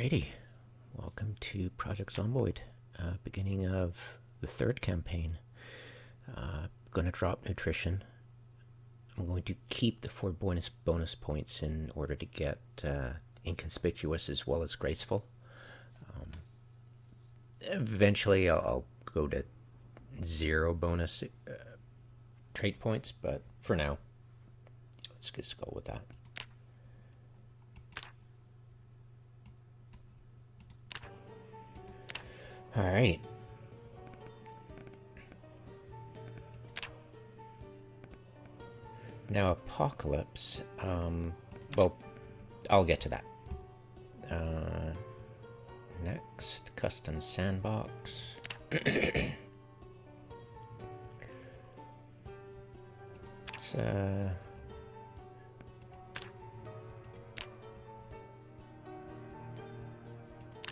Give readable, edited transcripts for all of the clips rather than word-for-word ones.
Alrighty, welcome to Project Zomboid, beginning of the third campaign. Going to drop nutrition. I'm going to keep the 4 bonus points in order to get inconspicuous as well as graceful. Eventually I'll go to 0 bonus trait points, but for now, let's just go with that. All right. Now, Apocalypse. Well, I'll get to that. Next, custom sandbox. It's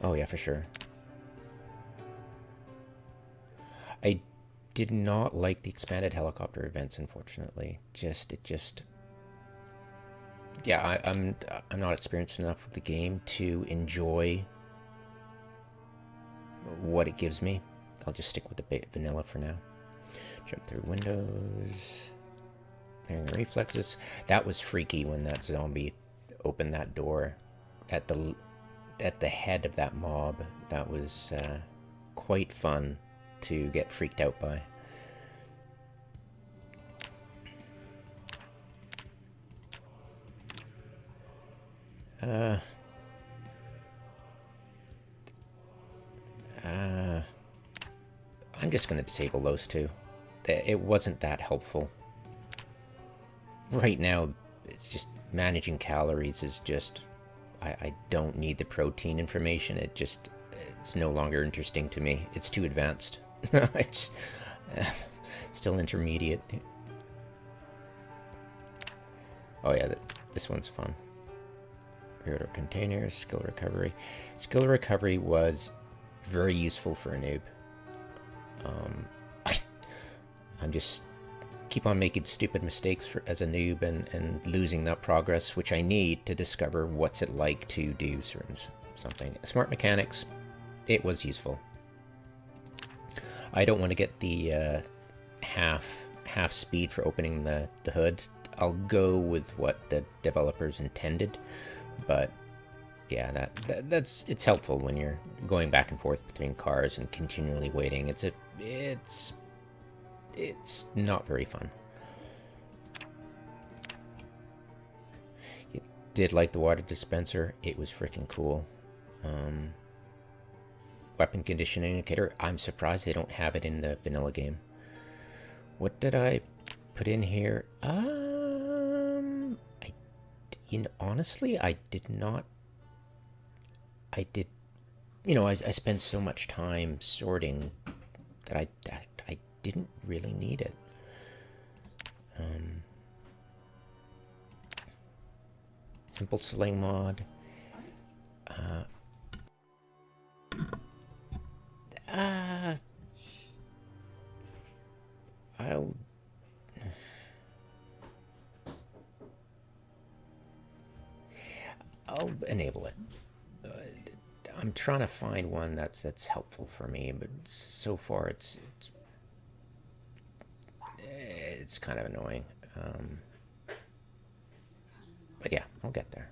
oh yeah, for sure. I did not like the expanded helicopter events, unfortunately. Yeah, I'm not experienced enough with the game to enjoy what it gives me. I'll just stick with the vanilla for now. Jump through windows. Reflexes. That was freaky when that zombie opened that door at the head of that mob. That was quite fun to get freaked out by. I'm just going to disable those two. It wasn't that helpful. Right now, it's just managing calories is just... I don't need the protein information. It's no longer interesting to me. It's too advanced. It's still intermediate. Oh yeah, this one's fun. Reorder containers, skill recovery. Skill recovery was very useful for a noob. I'm just keep on making stupid mistakes as a noob and losing that progress, which I need to discover what's it like to do something. Smart mechanics, it was useful. I don't want to get the half speed for opening the hood. I'll go with what the developers intended, but yeah, it's helpful when you're going back and forth between cars and continually waiting. It's not very fun. You did like the water dispenser. It was freaking cool. Weapon condition indicator. I'm surprised they don't have it in the vanilla game. What did I put in here? Honestly, I did not. I spend so much time sorting that I didn't really need it. Simple sling mod. I'll enable it. I'm trying to find one that's helpful for me, but so far it's kind of annoying. But yeah, I'll get there.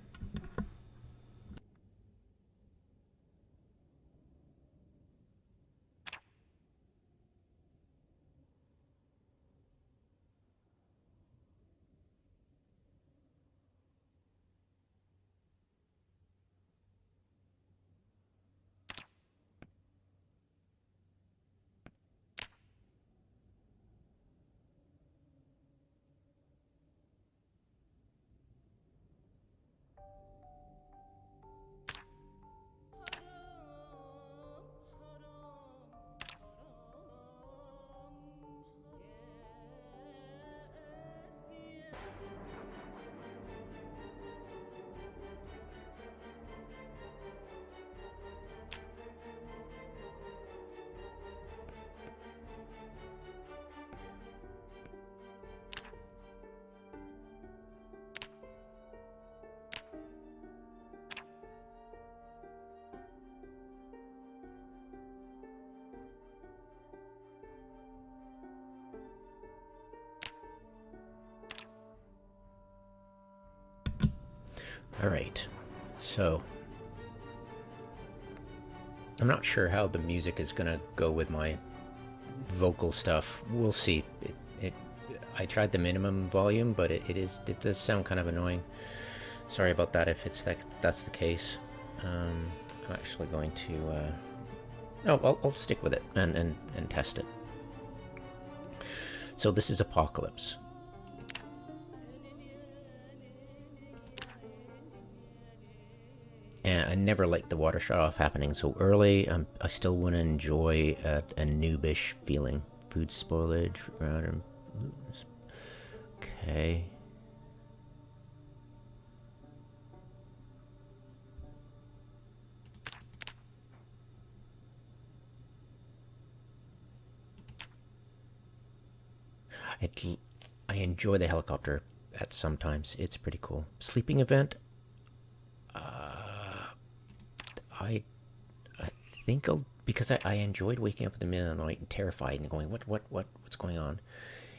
All right, so I'm not sure how the music is gonna go with my vocal stuff. We'll see. I tried the minimum volume, but it does sound kind of annoying. Sorry about that if that's the case. I'm actually going to no, I'll stick with it and test it. So this is Apocalypse. And I never liked the water shut off happening so early. I still want to enjoy a noobish feeling. Food spoilage, router. Okay. I enjoy the helicopter at sometimes. It's pretty cool. Sleeping event. I think because I enjoyed waking up in the middle of the night and terrified and going what's going on.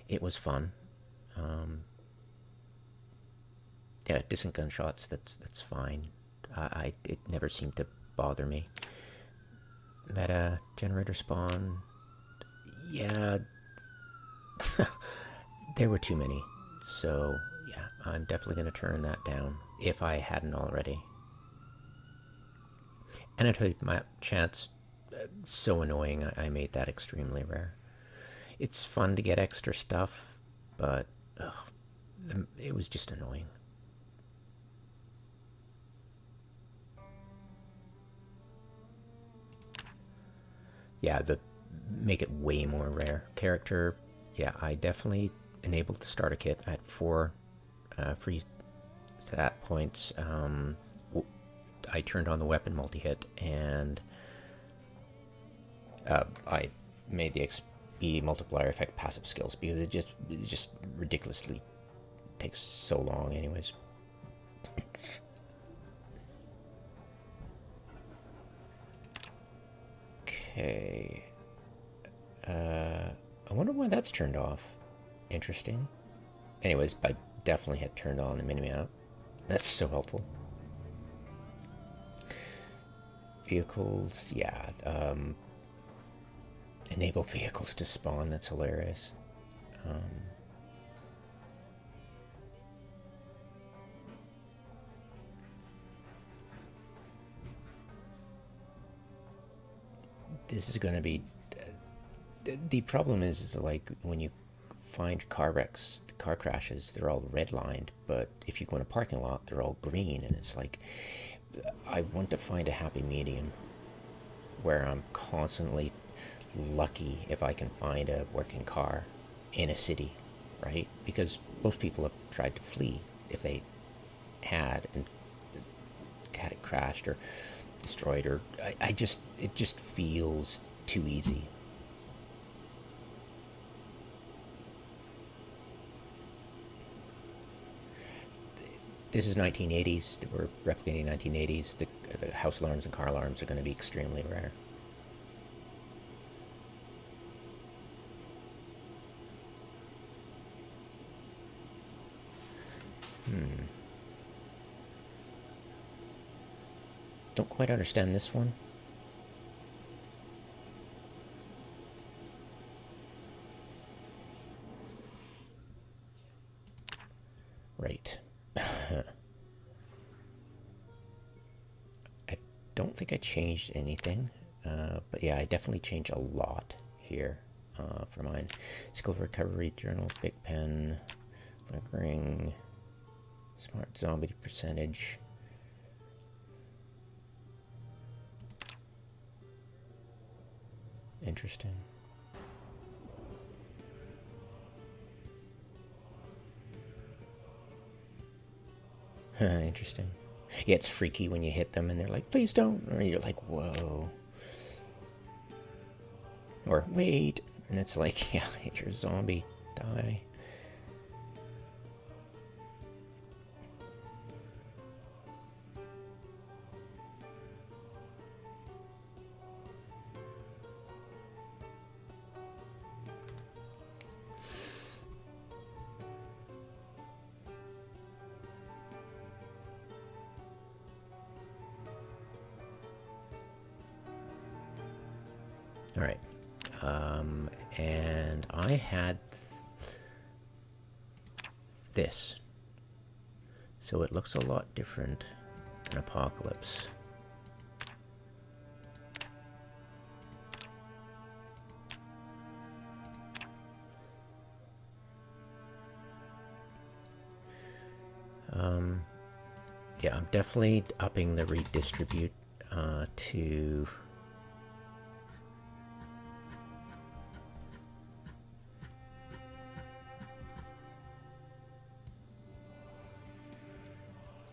It was fun. Yeah, distant gunshots. That's fine. It never seemed to bother me. Meta generator spawn. Yeah, there were too many. So yeah, I'm definitely gonna turn that down if I hadn't already. Annotate map chance, so annoying. I made that extremely rare. It's fun to get extra stuff, but it was just annoying. Yeah, make it way more rare. Character, yeah, I definitely enabled the starter kit at 4 free stat points. I turned on the weapon multi-hit, and I made the XP multiplier effect passive skills because it just ridiculously takes so long anyways. Okay. I wonder why that's turned off. Interesting. Anyways, I definitely had turned on the minimap. That's so helpful. Vehicles, yeah. Enable vehicles to spawn, that's hilarious. This is gonna be... The problem is like when you find car wrecks, car crashes, they're all redlined, but if you go in a parking lot, they're all green, and it's like... I want to find a happy medium where I'm constantly lucky if I can find a working car in a city, right? Because most people have tried to flee if they had and had it crashed or destroyed, or it just feels too easy. This is 1980s. We're replicating 1980s. The house alarms and car alarms are going to be extremely rare. Don't quite understand this one. Right. I don't think I changed anything, but yeah, I definitely changed a lot here for mine. Skill recovery, journal, big pen, lingering, smart zombie percentage. Interesting. Interesting. Yeah, it's freaky when you hit them and they're like, please don't. Or you're like, whoa. Or wait. And it's like, yeah, hit your zombie. Die. All right. And I had this. So it looks a lot different than Apocalypse. Yeah, I'm definitely upping the redistribute to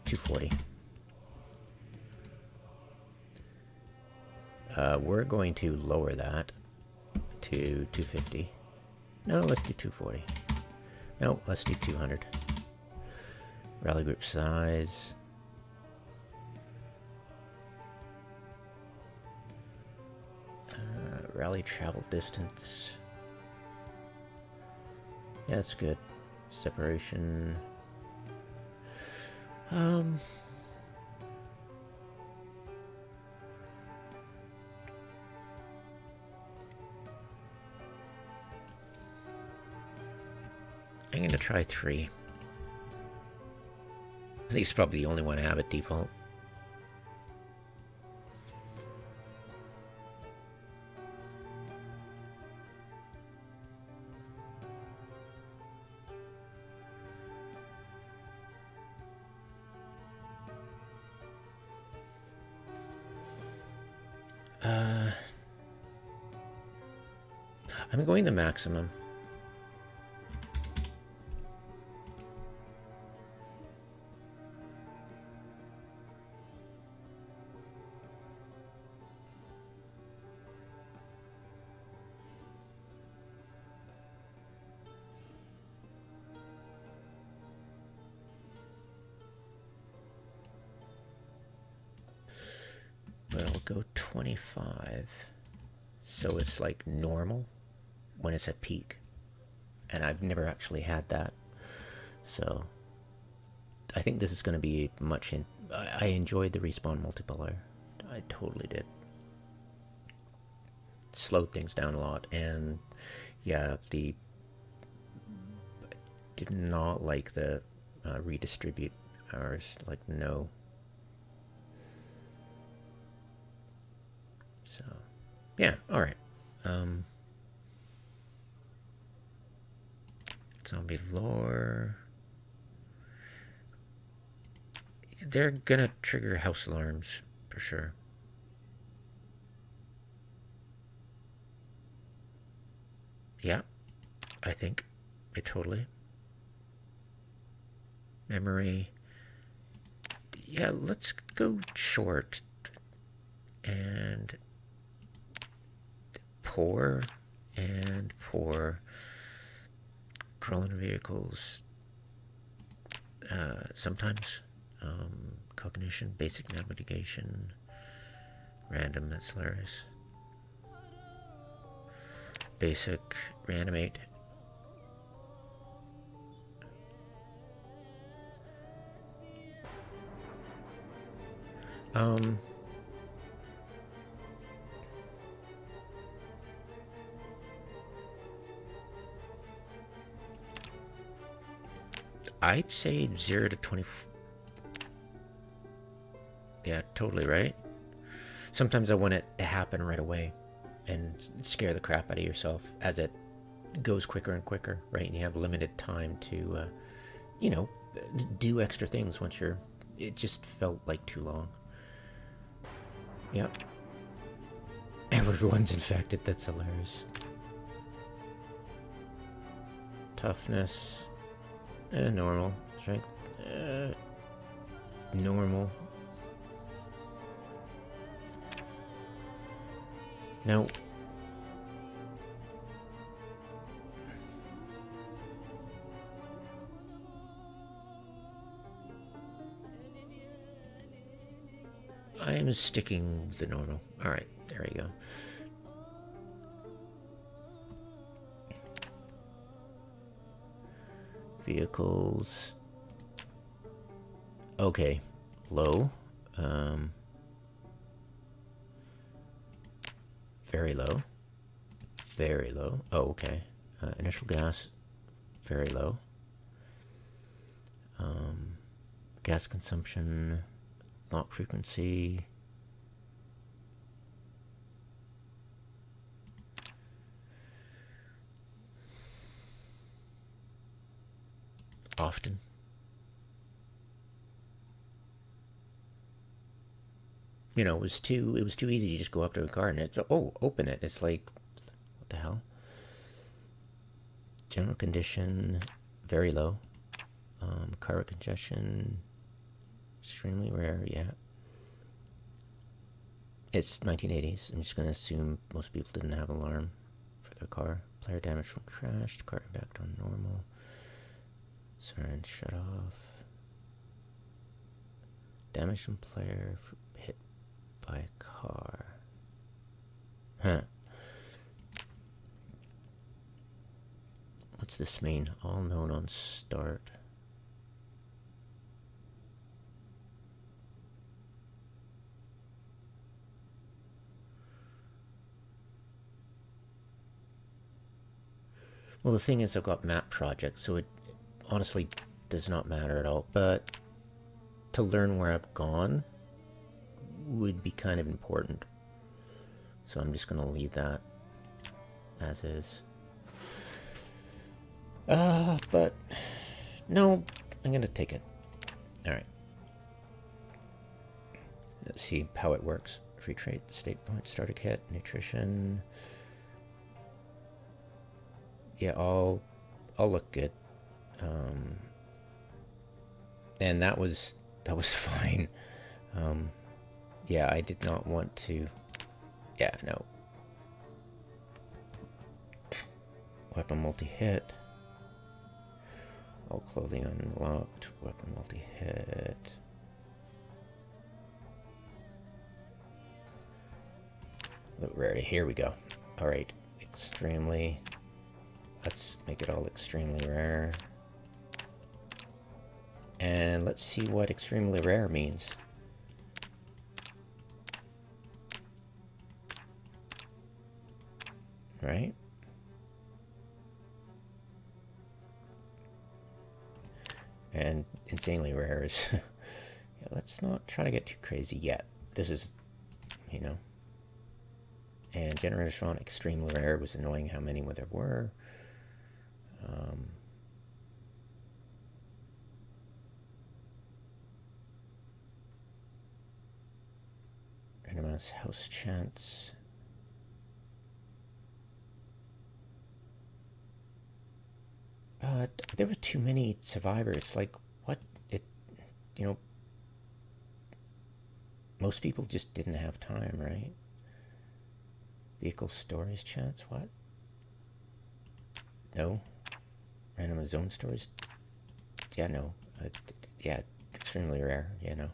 $240. We're going to lower that to $250. No, let's do $240. No, let's do $200. Rally group size. Rally travel distance. Yeah, that's good. Separation. I'm gonna try 3. I think it's probably the only one I have at default. I'm going the maximum. But I'll go 25. So it's like normal when it's at peak. And I've never actually had that. So I think this is going to be much in... I enjoyed the respawn multiplayer. I totally did. Slowed things down a lot. And yeah, did not like the redistribute hours. Like, no. So, yeah, alright. Zombie lore. They're gonna trigger house alarms, for sure. Yeah, I think it totally. Memory. Yeah, let's go short. And poor and poor. Crawling vehicles. Sometimes. Cognition, basic navigation. Random, that's hilarious. Basic, reanimate. I'd say 0 to 20. Yeah, totally right. Sometimes I want it to happen right away and scare the crap out of yourself as it goes quicker and quicker, right? And you have limited time to, you know, do extra things once you're... It just felt like too long. Yep. Everyone's infected, that's hilarious. Toughness. Normal. Strength. Normal. No. I am sticking with the normal. Alright, there we go. Vehicles. Okay. Low. Very low. very low. Oh, okay. Initial gas, very low. Gas consumption, lock frequency. Often. You know, it was too easy to just go up to a car and open it. It's like, what the hell? General condition, very low. Car congestion, extremely rare, yeah. It's 1980s. I'm just going to assume most people didn't have alarm for their car. Player damage from crashed, car impact on normal. Siren shut off. Damage from player hit by a car. Huh. What's this mean? All known on start. Well, the thing is, I've got map projects, so it honestly does not matter at all. But to learn where I've gone would be kind of important. So I'm just going to leave that as is. But no, I'm going to take it. All right. Let's see how it works. Free trade, state point, starter kit, nutrition. Yeah, all look good. And that was fine. Yeah, I did not want to. Yeah, no. Weapon multi-hit. All clothing unlocked. Weapon multi-hit. Look rarity. Here we go. All right, extremely. Let's make it all extremely rare. And let's see what extremely rare means. Right? And insanely rare is... yeah, let's not try to get too crazy yet. This is, you know... And generators on extremely rare. It was annoying how many there were. Randomized house chance. There were too many survivors. Like, what? You know, most people just didn't have time, right? Vehicle stories chance, what? No. Random zone stories? Yeah, no. Yeah, extremely rare. Yeah, no.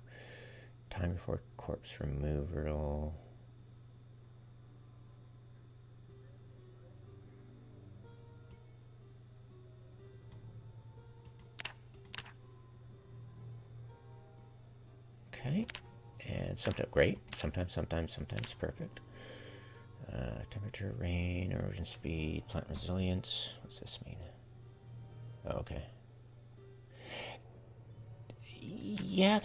Time before corpse removal. Okay. And sometimes great. Sometimes perfect. Temperature, rain, erosion speed, plant resilience. What's this mean? Oh, okay. Yeah,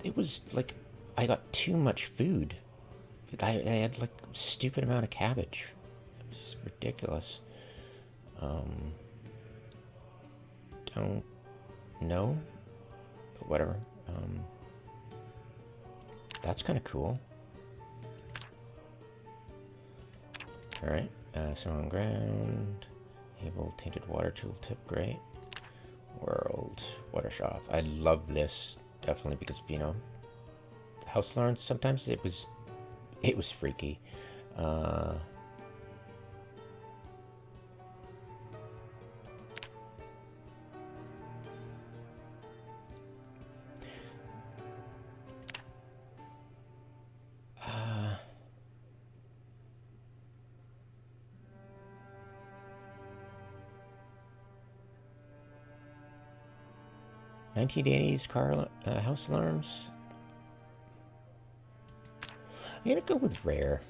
it was like, I got too much food. I had like a stupid amount of cabbage. It was just ridiculous. Don't know, but whatever. That's kind of cool. Alright, so on ground, able tainted water tooltip, great. World, water shop. I love this, definitely, because, you know, house alarms, sometimes it was freaky. Uh, 1980s car house alarms. I'm gonna go with rare.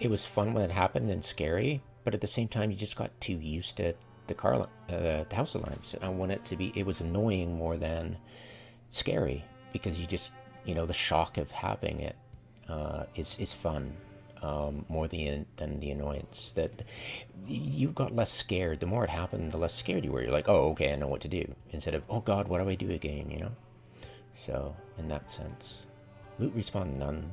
it was fun when it happened and scary, but at the same time, you just got too used to the house alarms. I want it to be. It was annoying more than scary because you just, the shock of having it is fun. More than the annoyance. That you got less scared. The more it happened, the less scared you were. You're like, oh, okay, I know what to do. Instead of, oh God, what do I do again? So in that sense, loot respawn none.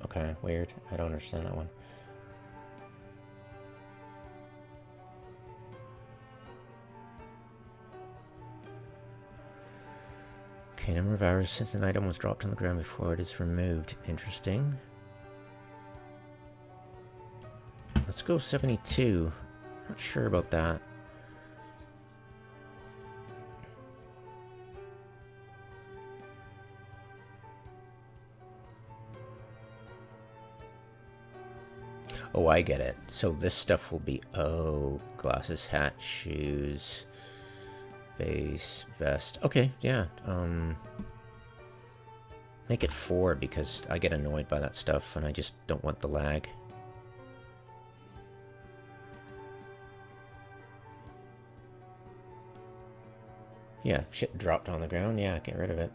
Okay, weird. I don't understand that one. Okay, number of hours since an item was dropped on the ground before it is removed. Interesting. Let's go 72. Not sure about that. Oh, I get it. So this stuff will be, glasses, hat, shoes, base, vest. Okay, yeah. Make it 4 because I get annoyed by that stuff and I just don't want the lag. Yeah, shit dropped on the ground. Yeah, get rid of it.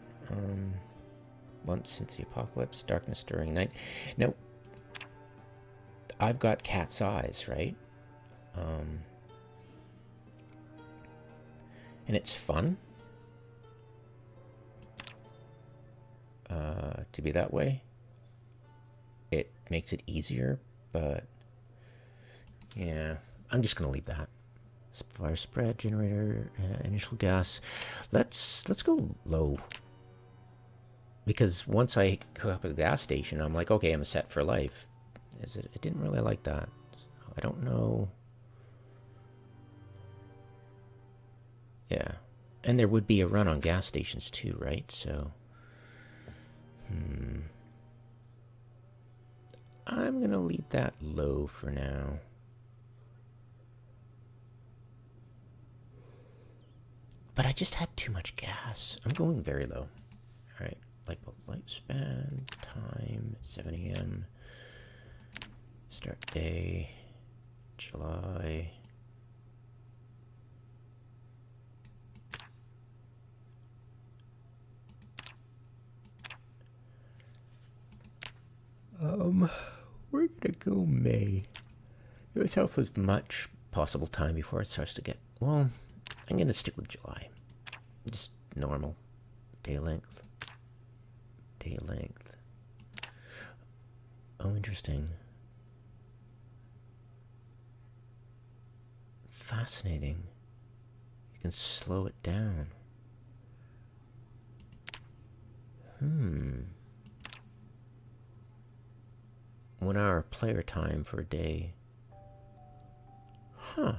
Once since the apocalypse, darkness during night. Nope. I've got cat's eyes, right? And it's fun to be that way. It makes it easier, but yeah, I'm just gonna leave that. Fire spread, generator, initial gas. Let's go low. Because once I hook up a gas station, I'm like, okay, I'm set for life. I didn't really like that. So I don't know. Yeah. And there would be a run on gas stations too, right? So, I'm gonna leave that low for now. But I just had too much gas. I'm going very low. All right. Lightbulb lifespan, time, 7 a.m. Start day, July. We're gonna go May. Let's hope there's much possible time before it starts to get, well, I'm gonna stick with July. Just normal. Day length. Day length. Oh, interesting. Fascinating. You can slow it down. 1 hour player time for a day. Huh.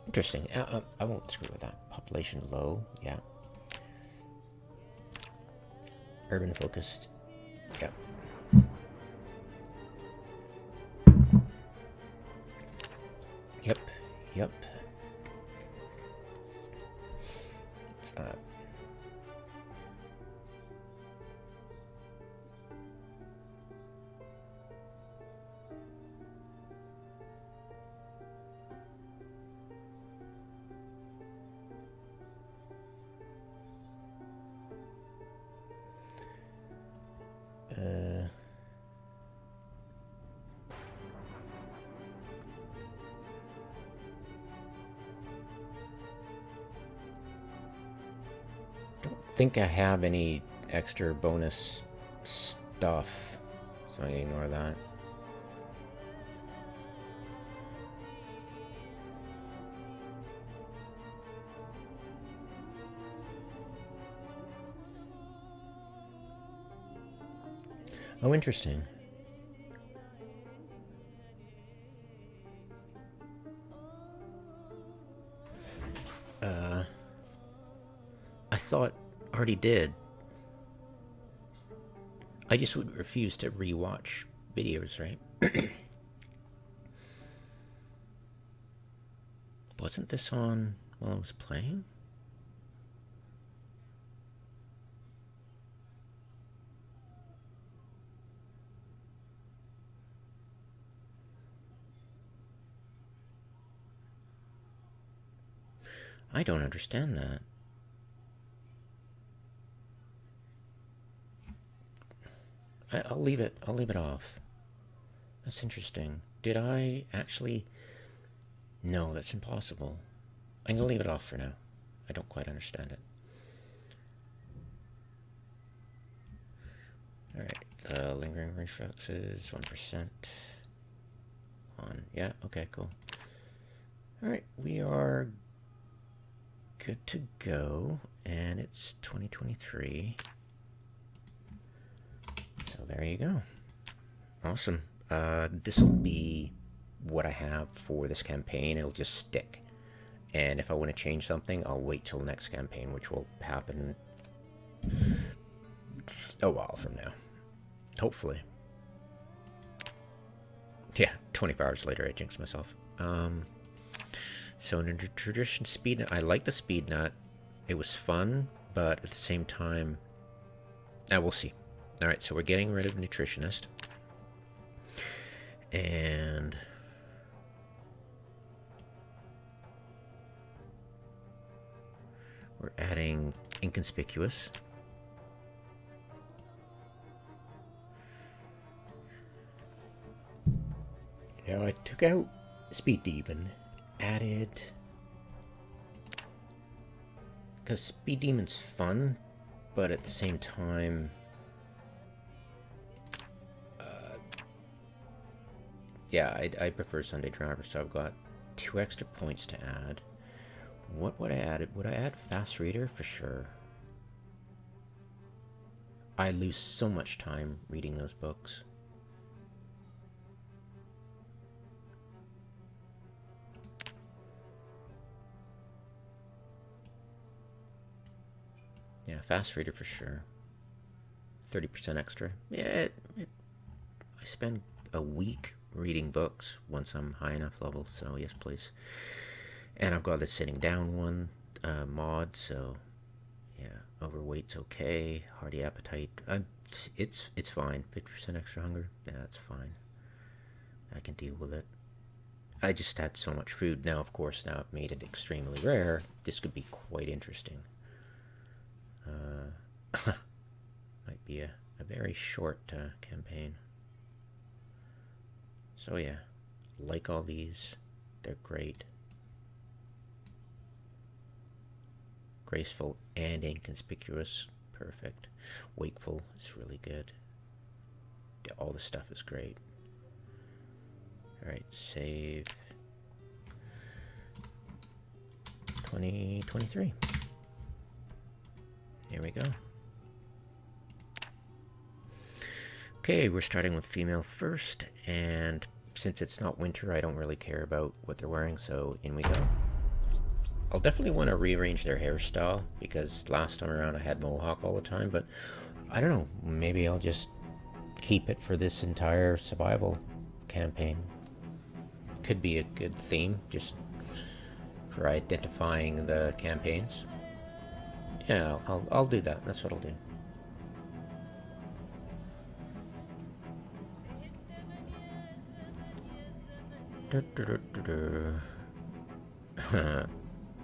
Interesting. I won't screw with that. Population low. Yeah. Urban focused. Yep. Yep. What's that? Think I have any extra bonus stuff, so I ignore that. Oh, interesting. I thought already did. I just would refuse to rewatch videos, right? Wasn't this on while I was playing? I don't understand that. I'll leave it. I'll leave it off. That's interesting. Did I actually? No, that's impossible. I'm gonna leave it off for now. I don't quite understand it. All right. Lingering reflexes 1%. On. Yeah. Okay. Cool. All right. We are good to go, and it's 2023. So there you go. Awesome. This will be what I have for this campaign. It'll just stick. And if I want to change something, I'll wait till next campaign, which will happen a while from now. Hopefully. Yeah, 24 hours later, I jinxed myself. So in a tradition speed nut, I like the speed nut. It was fun, but at the same time, we'll see. All right, so we're getting rid of nutritionist. And we're adding inconspicuous. Now I took out speed demon, added, because speed demon's fun, but at the same time, yeah, I prefer Sunday Driver, so I've got 2 extra points to add. What would I add? Would I add Fast Reader? For sure. I lose so much time reading those books. Yeah, Fast Reader for sure. 30% extra. Yeah, I spend a week reading books once I'm high enough level, so yes please. And I've got the sitting down one mod, so yeah, overweight's okay. Hearty appetite, it's fine. 50% extra hunger, yeah, that's fine. I can deal with it. I just had so much food. Now of course, now I've made it extremely rare, this could be quite interesting. Might be a very short campaign. So yeah, like all these, they're great. Graceful and inconspicuous, perfect. Wakeful is really good. All the stuff is great. Alright, save. 2023. Here we go. Okay, we're starting with female first, and since it's not winter, I don't really care about what they're wearing, so in we go. I'll definitely want to rearrange their hairstyle, because last time around I had mohawk all the time, but I don't know, maybe I'll just keep it for this entire survival campaign. Could be a good theme, just for identifying the campaigns. Yeah, I'll do that, that's what I'll do.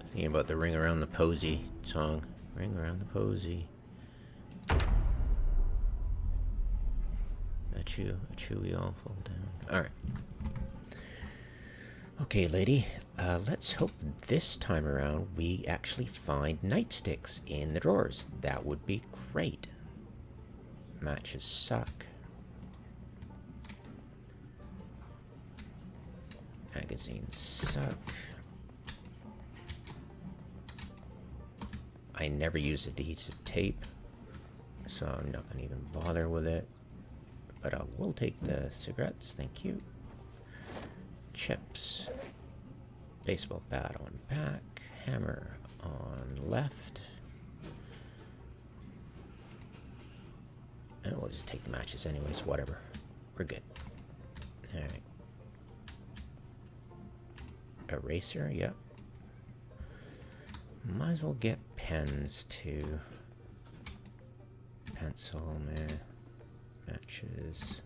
Thinking about the Ring Around the Posy song. Ring around the posy. At you we all fall down. Alright. Okay, lady. Let's hope this time around we actually find nightsticks in the drawers. That would be great. Matches suck. Magazines suck. I never use adhesive tape, so I'm not going to even bother with it. But I will take the cigarettes, thank you. Chips. Baseball bat on back. Hammer on left. And we'll just take the matches anyways, whatever. We're good. Alright. Eraser, yep. Might as well get pens too. Pencil, meh. Matches.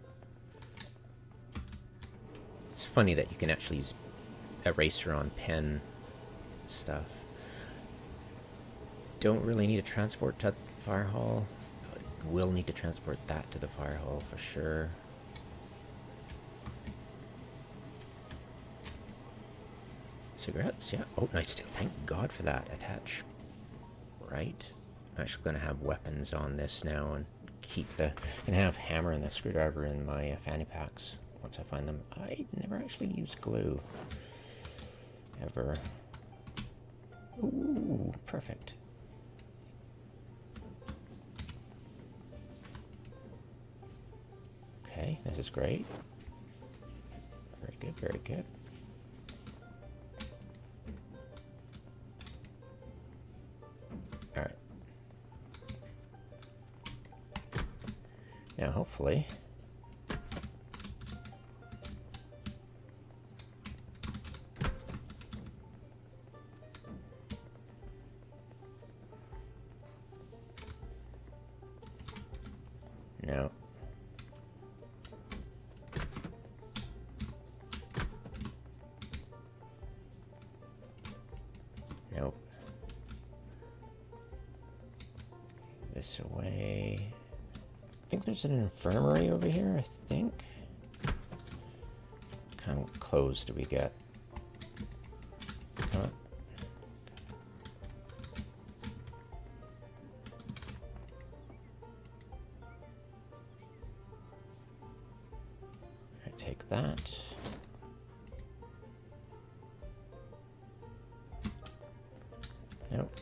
It's funny that you can actually use eraser on pen stuff. don't really need to transport to the fire hall. Will need to transport that to the fire hall for sure. Cigarettes, yeah. Oh, nightstick. Thank God for that. Attach. Right. I'm actually going to have weapons on this now and keep the... and have hammer and the screwdriver in my fanny packs once I find them. I never actually used glue. Ever. Ooh, perfect. Okay, this is great. Very good, very good. Alright. Now, hopefully... No. Nope. This away. I think there's an infirmary over here, I think. What kind of clothes do we get? Come on. Alright, take that. Nope.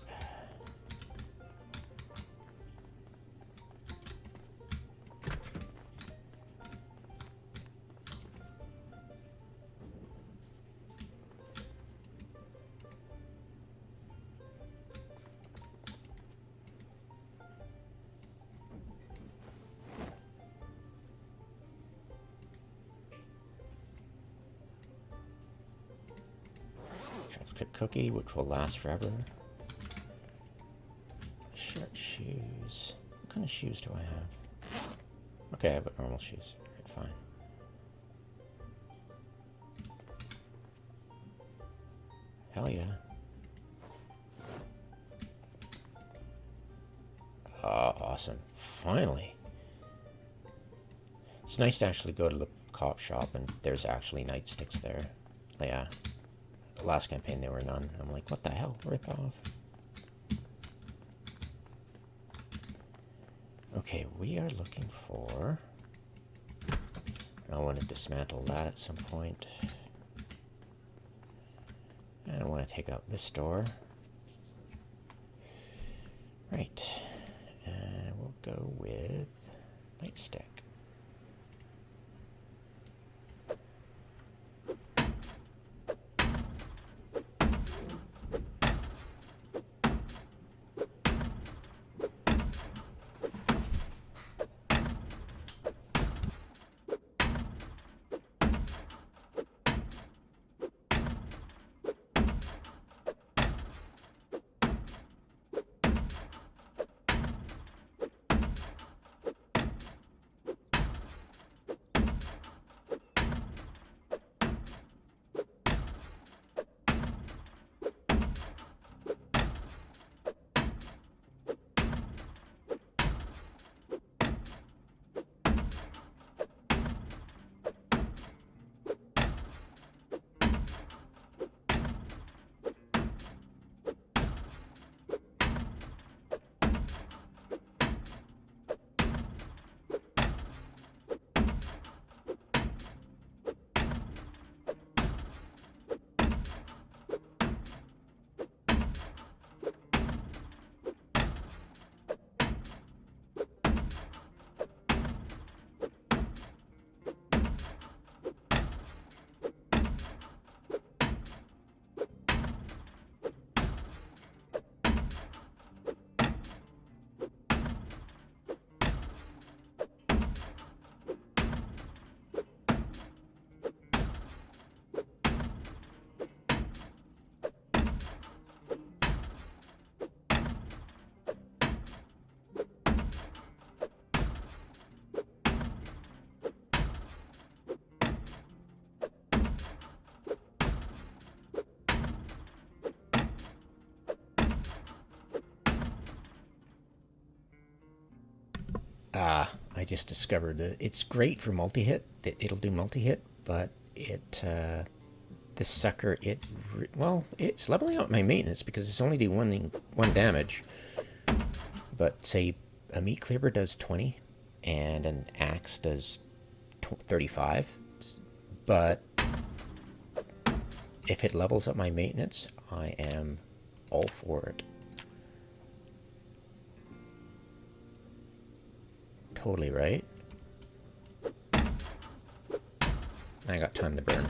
Chocolate cookie, which will last forever. Shirt, shoes. What kind of shoes do I have? Okay, I have normal shoes. Alright, fine. Hell yeah. Oh, awesome. Finally. It's nice to actually go to the cop shop and there's actually nightsticks there. Yeah. The last campaign there were none. I'm like, what the hell? Rip off. Okay, we are looking for... I want to dismantle that at some point. And I want to take out this door. Right. And we'll go with nightstick. I just discovered that it's great for multi-hit. It'll do multi-hit, but this sucker, well, it's leveling out my maintenance because it's only do one damage. But say a meat cleaver does 20 and an axe does 35. But if it levels up my maintenance, I am all for it. Totally right. I got time to burn.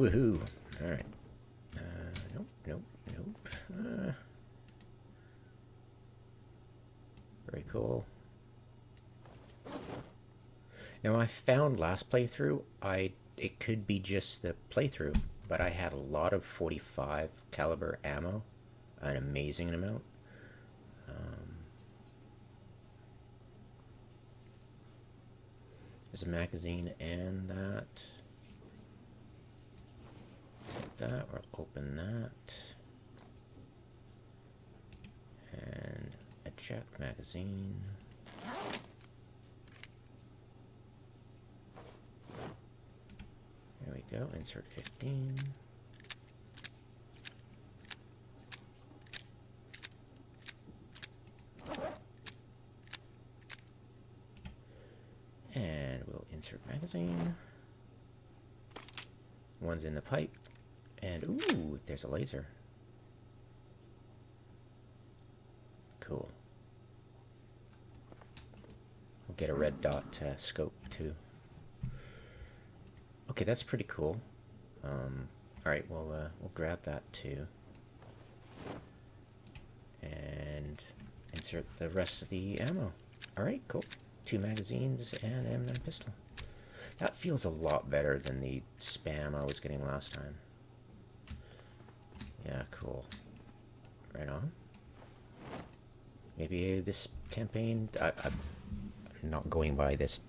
Woohoo! Alright. Nope, nope, nope. Very cool. Now, I found last playthrough, it could be just the playthrough, but I had a lot of 45 caliber ammo, an amazing amount. There's a magazine and that. Take that, we'll open that. And eject magazine. There we go, insert 15. And we'll insert magazine. One's in the pipe. And ooh, there's a laser. Cool. We'll get a red dot scope too. Okay, that's pretty cool. Alright, we'll grab that too. And insert the rest of the ammo. Alright, cool. 2 magazines and M&M pistol. That feels a lot better than the spam I was getting last time. Yeah, cool. Right on. Maybe this campaign, I'm not going by this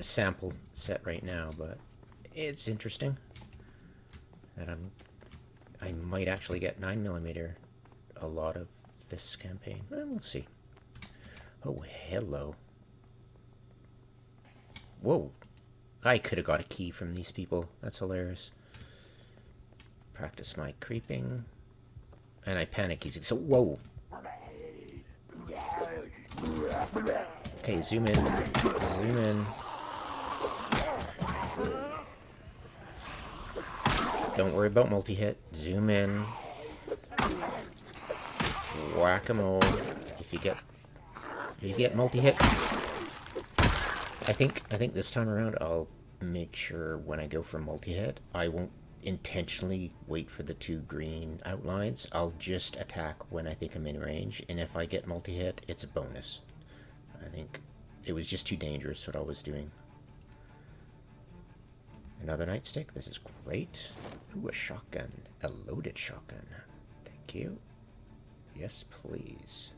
sample set right now, but it's interesting that I might actually get 9mm a lot of this campaign. Well, we'll see. Oh, hello. Whoa. I could have got a key from these people. That's hilarious. Practice my creeping. And I panic easy. So, whoa. Okay, zoom in. Zoom in. Don't worry about multi-hit. Zoom in. Whack-a-mole. If you get multi-hit, I think this time around I'll make sure when I go for multi-hit, I won't intentionally wait for the 2 green outlines. I'll just attack when I think I'm in range, and if I get multi-hit, it's a bonus. I think it was just too dangerous what I was doing. Another nightstick. This is great. Ooh, a shotgun. A loaded shotgun. Thank you. Yes, please.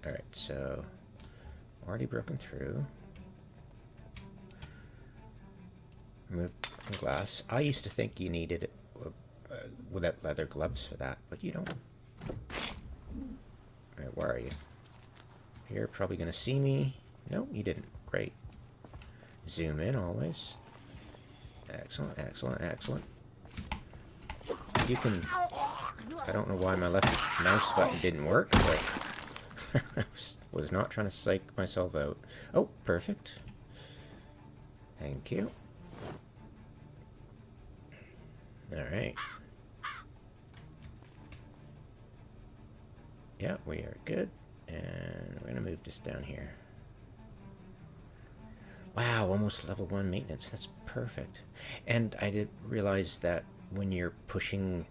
Alright, so already broken through. Remove glass. I used to think you needed without leather gloves for that, but you don't. Alright, where are you? You're probably gonna see me. No, you didn't. Great. Zoom in always. Excellent, excellent, excellent. You can... I don't know why my left mouse button didn't work, but... I was not trying to psych myself out. Oh, perfect. Thank you. Alright. Yeah, we are good. And we're going to move this down here. Wow, almost level 1 maintenance. That's perfect. And I did realize that when you're pushing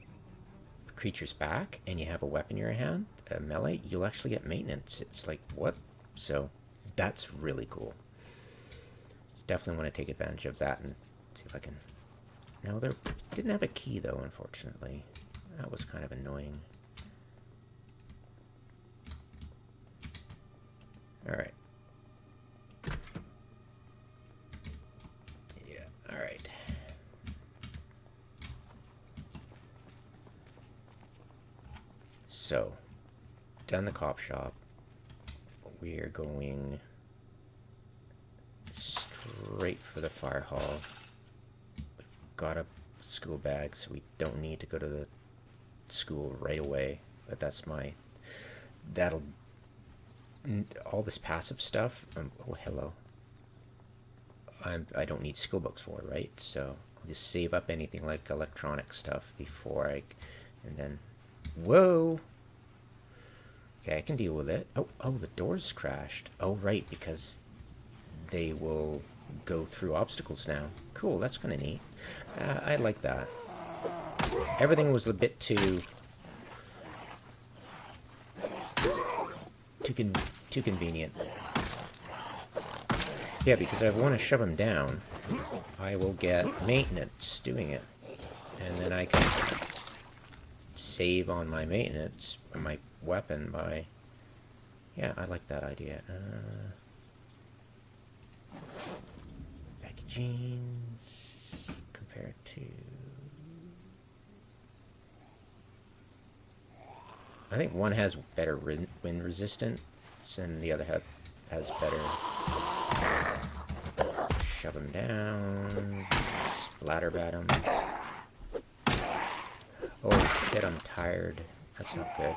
creatures back and you have a weapon in your hand, a melee, you'll actually get maintenance. It's like, what? So that's really cool. Definitely want to take advantage of that and see if I can... No, there didn't have a key though, unfortunately. That was kind of annoying. Alright. Yeah, alright. So, done the cop shop. We are going straight for the fire hall. We've got a school bag, so we don't need to go to the school right away. But that's my... That'll... All this passive stuff... oh, hello. I don't need skill books for, right? So, I'll just save up anything like electronic stuff before I... And then... Whoa! Okay, I can deal with it. Oh, the door's crashed. Oh, right, because they will go through obstacles now. Cool, that's kind of neat. I like that. Everything was a bit too convenient. Yeah, because if I want to shove him down, I will get maintenance doing it. And then I can save on my maintenance, or my weapon by... Yeah, I like that idea. Packagings compared to... I think one has better wind resistance, and the other has better... Shove him down, splatter bat him. Oh shit, I'm tired. That's not good.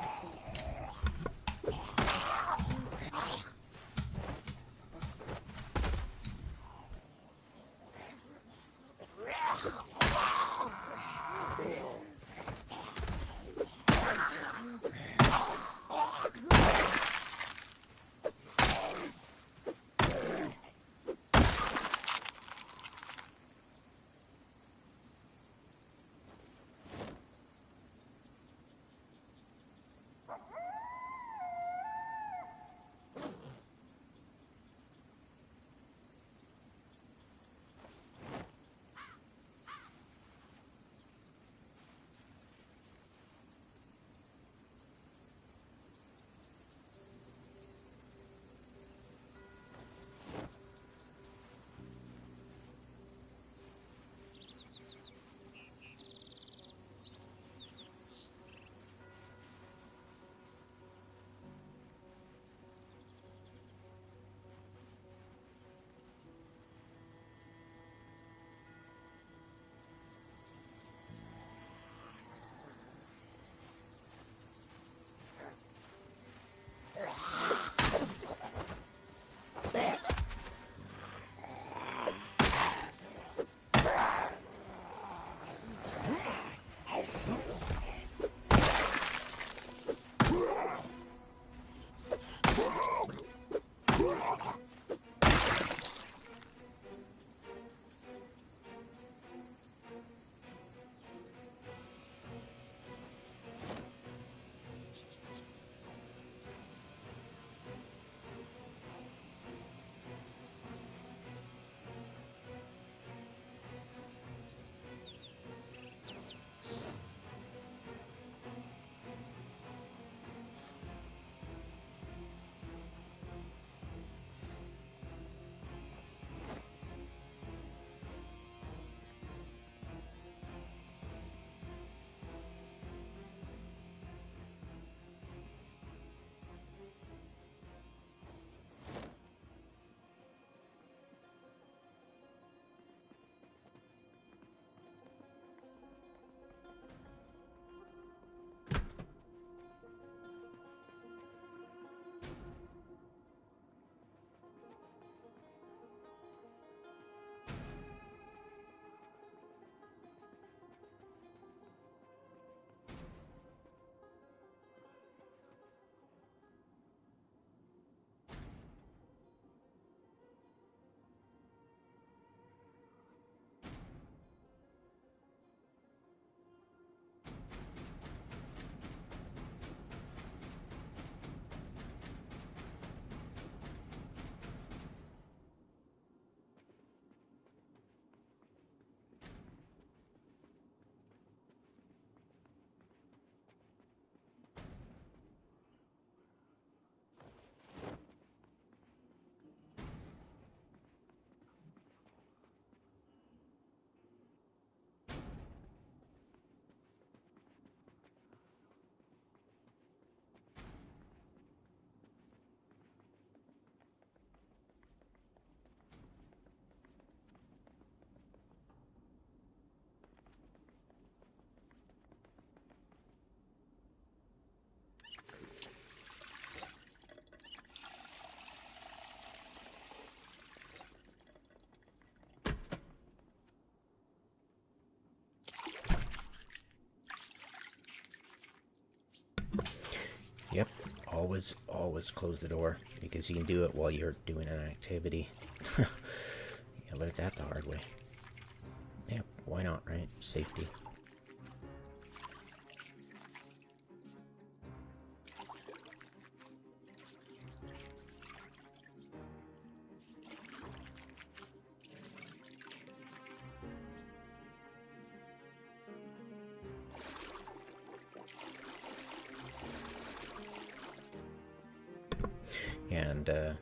Always close the door, because you can do it while you're doing an activity. Yeah, learned that the hard way. Yeah, why not, right? Safety. And the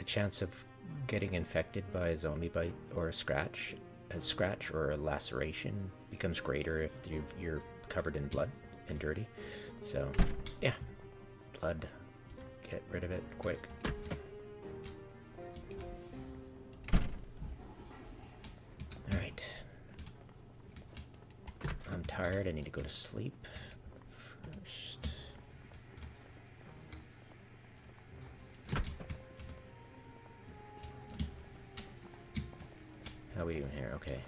chance of getting infected by a zombie bite or a scratch or a laceration becomes greater if you're covered in blood and dirty. So yeah, blood, get rid of it quick. All right, I'm tired. I need to go to sleep first. How are we doing here? Okay.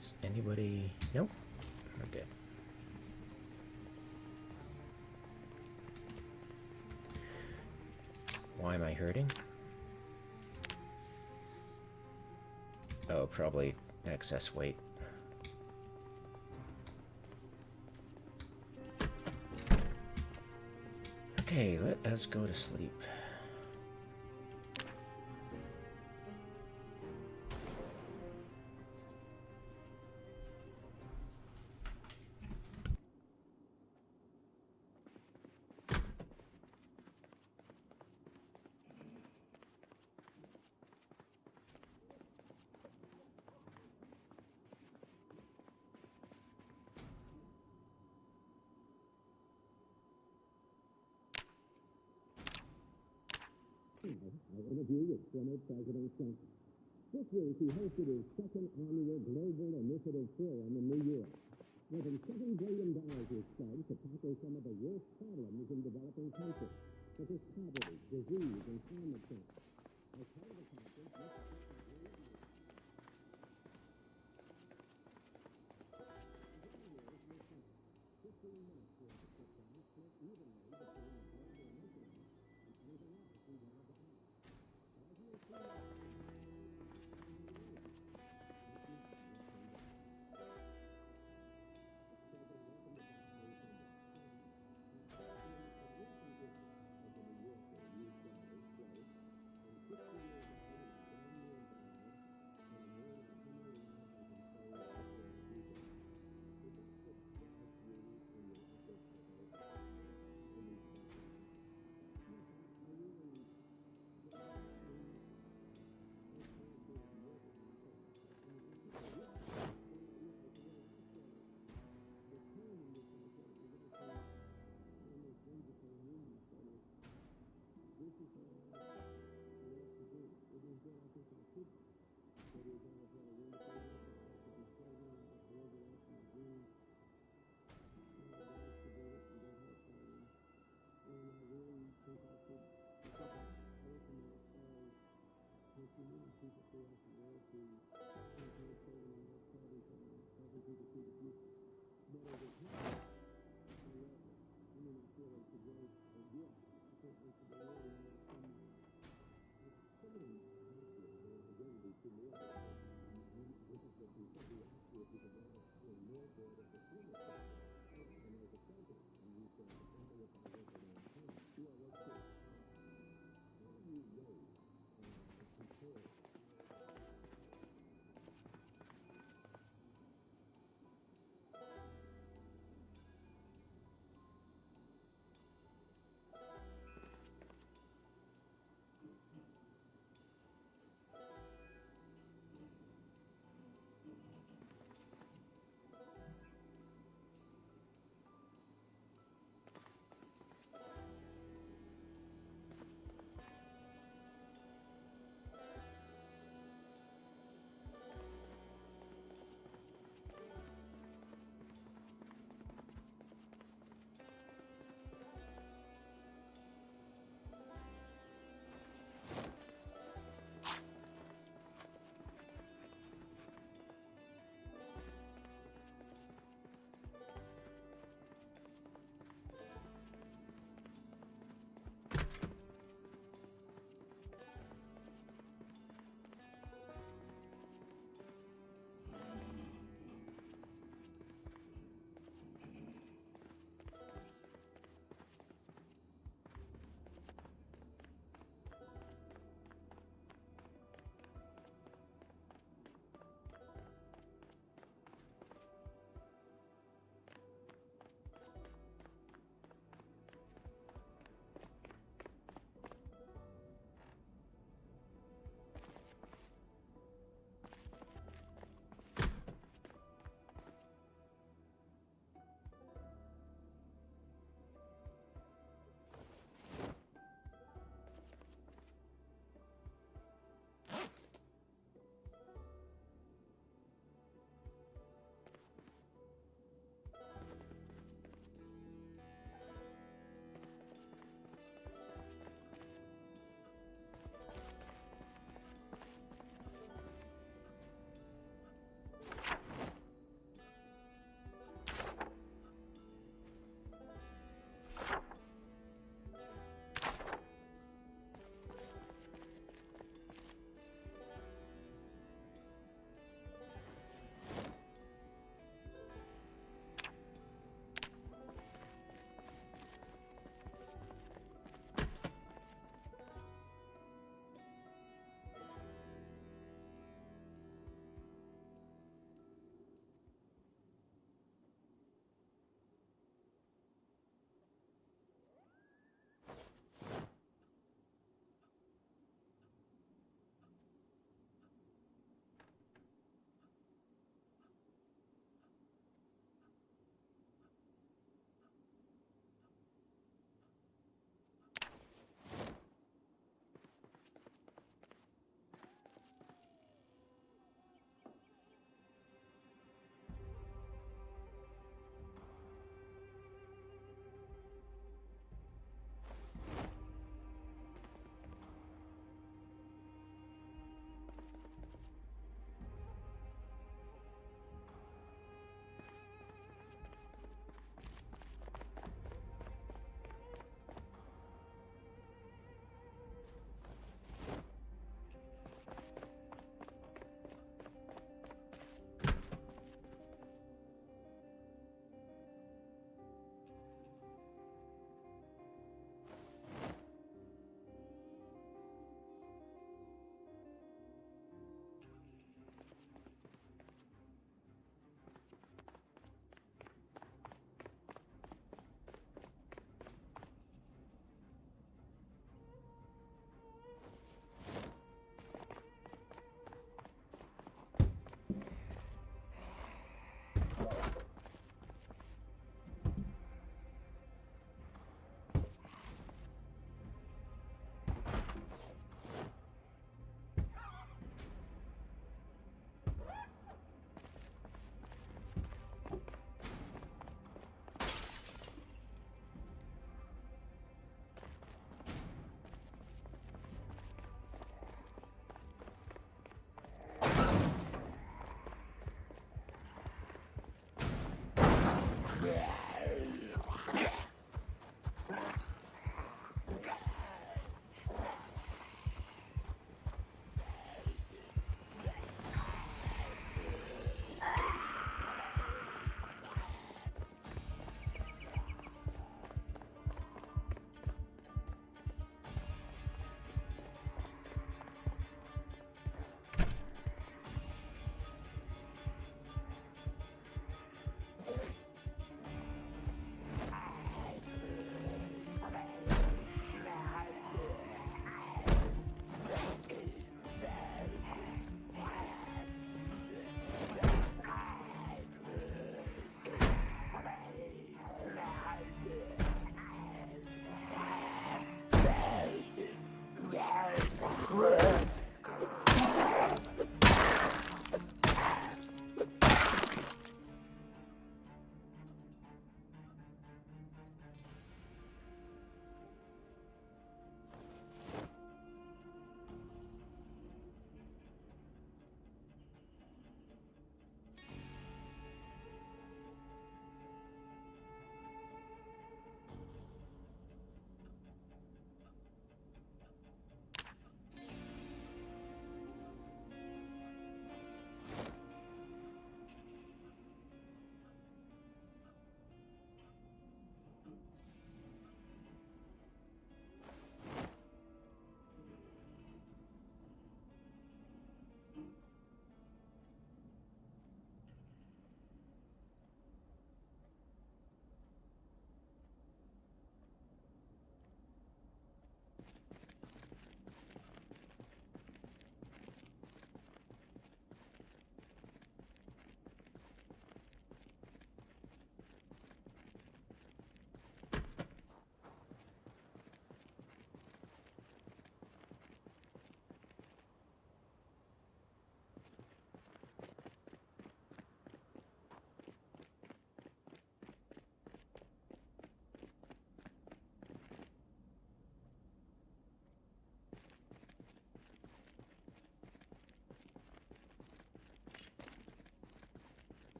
Is anybody... Nope. We're good. Why am I hurting? Oh, probably excess weight. Okay, let us go to sleep. I interview with former President Trump. This week, he hosted his second annual Global Initiative Forum in New York. More than $7 billion was spent to tackle some of the worst problems in developing countries, such as poverty, disease, and climate change. As part of the conference,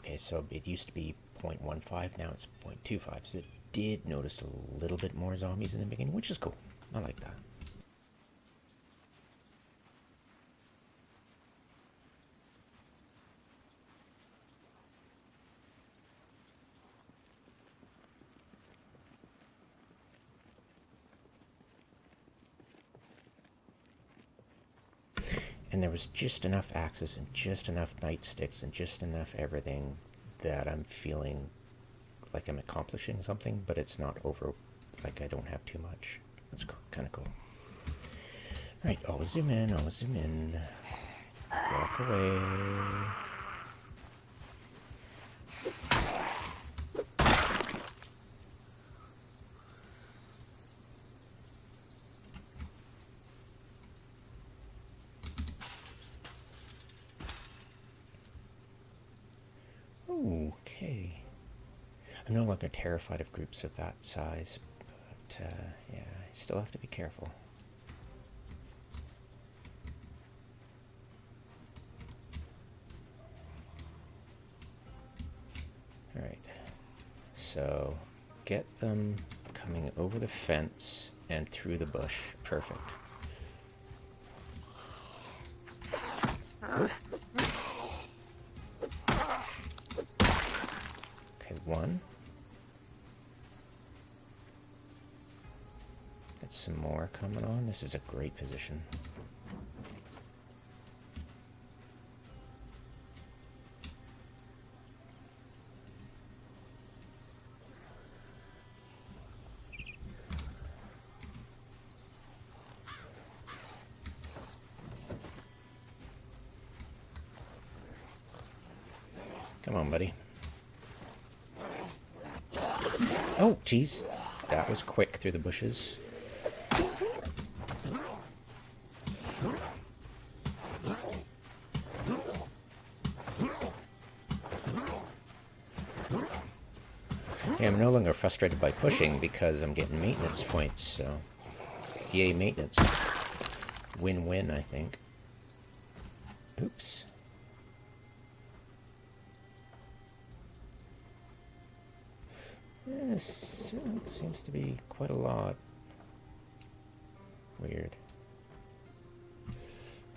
Okay, so it used to be 0.15, now it's 0.25. So it did notice a little bit more zombies in the beginning, which is cool. I like that. And there was just enough axes and just enough nightsticks and just enough everything that I'm feeling like I'm accomplishing something, but it's not over, like I don't have too much. That's kind of cool. Alright, always zoom in, always zoom in. Walk away. Okay. I'm no longer terrified of groups of that size, but yeah, I still have to be careful. Alright, so get them coming over the fence and through the bush. Perfect. Okay, one. Get some more coming on. This is a great position. Come on, buddy. Oh, geez. That was quick through the bushes. Yeah, I'm no longer frustrated by pushing because I'm getting maintenance points, so yay maintenance. Win-win, I think. Oops. This seems to be quite a lot. Weird.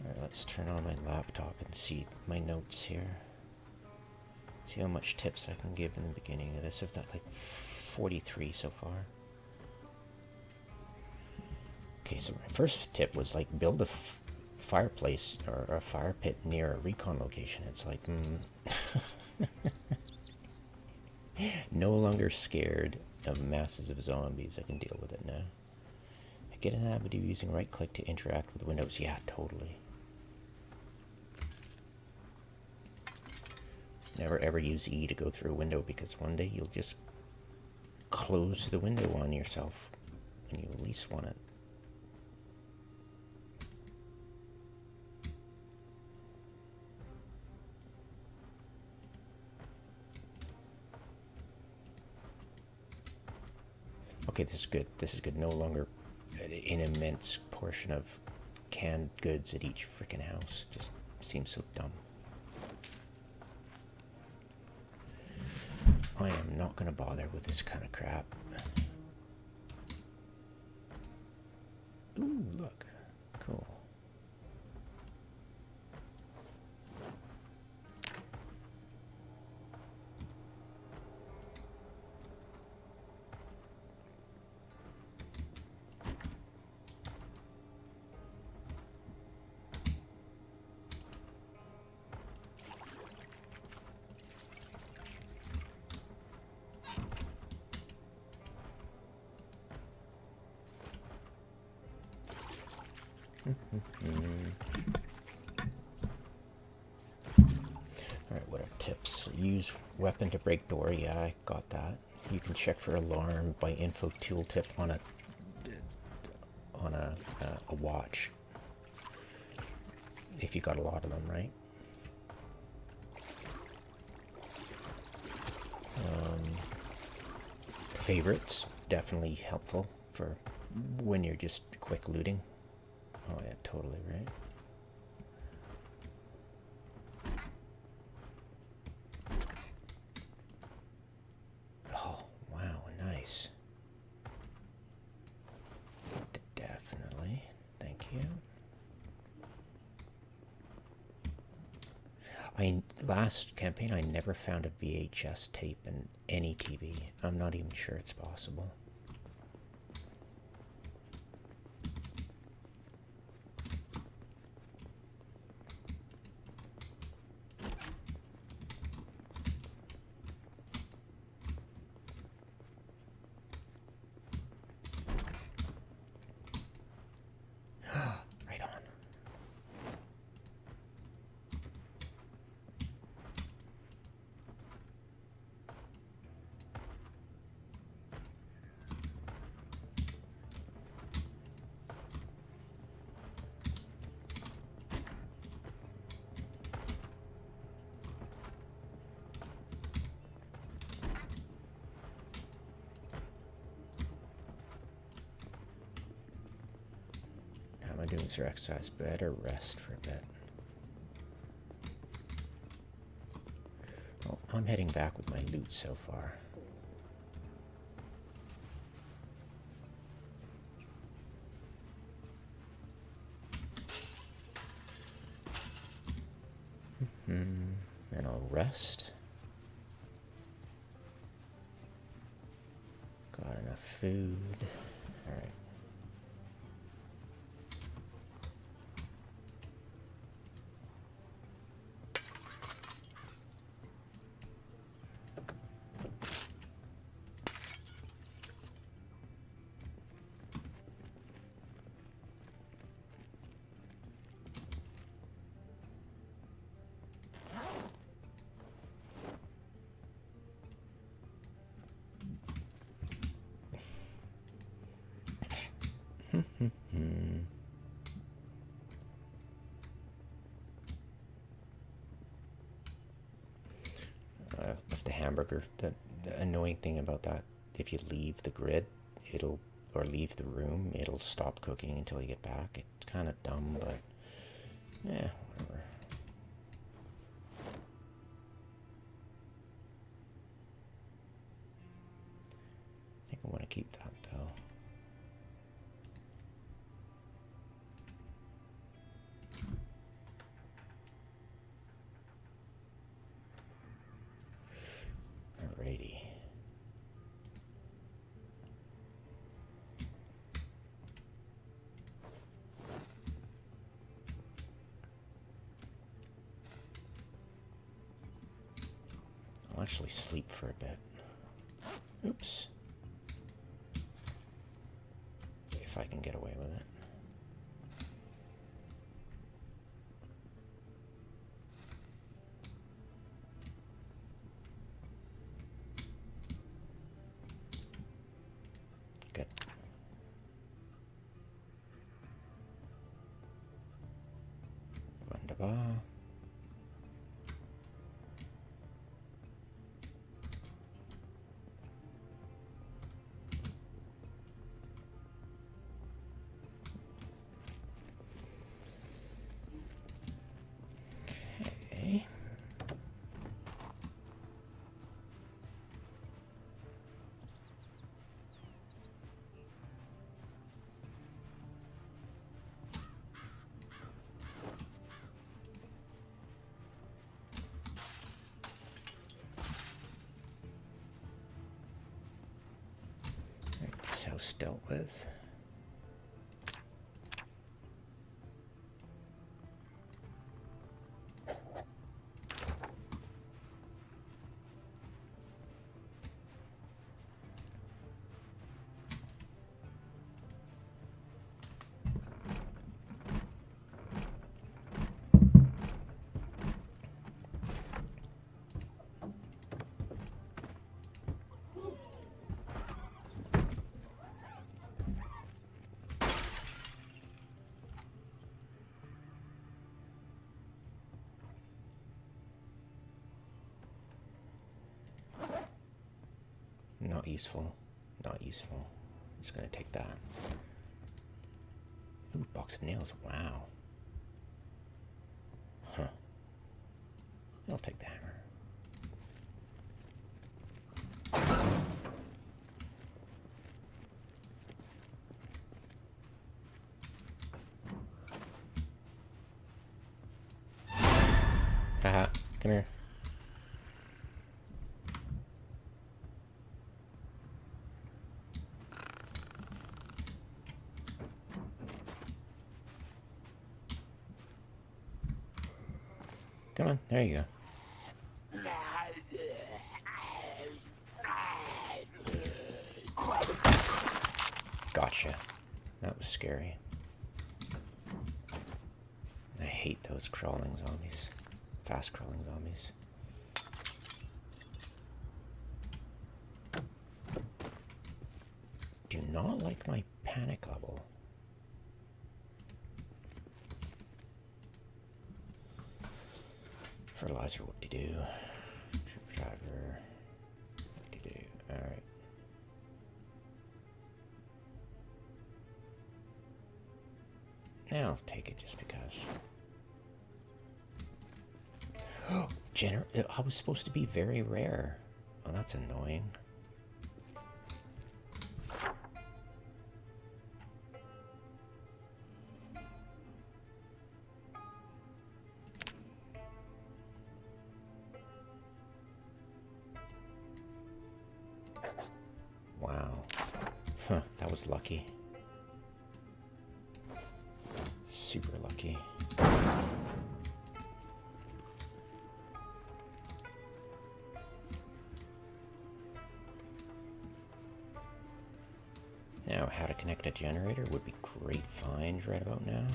Alright, let's turn on my laptop and see my notes here. See how much tips I can give in the beginning of this. I've got like 43 so far. Okay, so my first tip was like build a fireplace or a fire pit near a recon location. It's like, no longer scared of masses of zombies. I can deal with it now. Get an habit of using right click to interact with windows. Yeah, totally. Never ever use E to go through a window because one day you'll just close the window on yourself when you least want it. Okay, this is good. This is good. No longer an immense portion of canned goods at each freaking house. Just seems so dumb. I am not going to bother with this kind of crap. Ooh, look. Cool. Alright, what are tips? Use weapon to break door. Yeah, I got that. You can check for alarm by info tooltip on a watch. If you got a lot of them, right? Favorites, definitely helpful for when you're just quick looting. Oh yeah, totally right. you. Last campaign, I never found a VHS tape in any TV. I'm not even sure it's possible. Right on. How am I doing for exercise? Better rest for a bit. Well, I'm heading back with my loot so far. And I'll rest. Got enough food. Alright. Left the hamburger. The annoying thing about that, if you leave the grid, or leave the room, it'll stop cooking until you get back. It's kind of dumb, but yeah, whatever. I think I want to keep that though. Alrighty. I'll actually sleep for a bit. Oops. If I can get away with it. Good. Wunderbar. Okay. This house dealt with. Not useful. Not useful. I'm just gonna take that. Ooh, box of nails. Wow. Huh. I'll take the hammer. Haha, come here. Come on, there you go. Gotcha. That was scary. I hate those crawling zombies. Fast crawling zombies. Do not like my panic level. Fertilizer, what to do? Troop driver, what to do? Alright. Yeah, I'll take it just because. Oh, I was supposed to be very rare. Oh, that's annoying. Wow. Huh, that was lucky. Super lucky. Now, how to connect a generator would be great find right about now.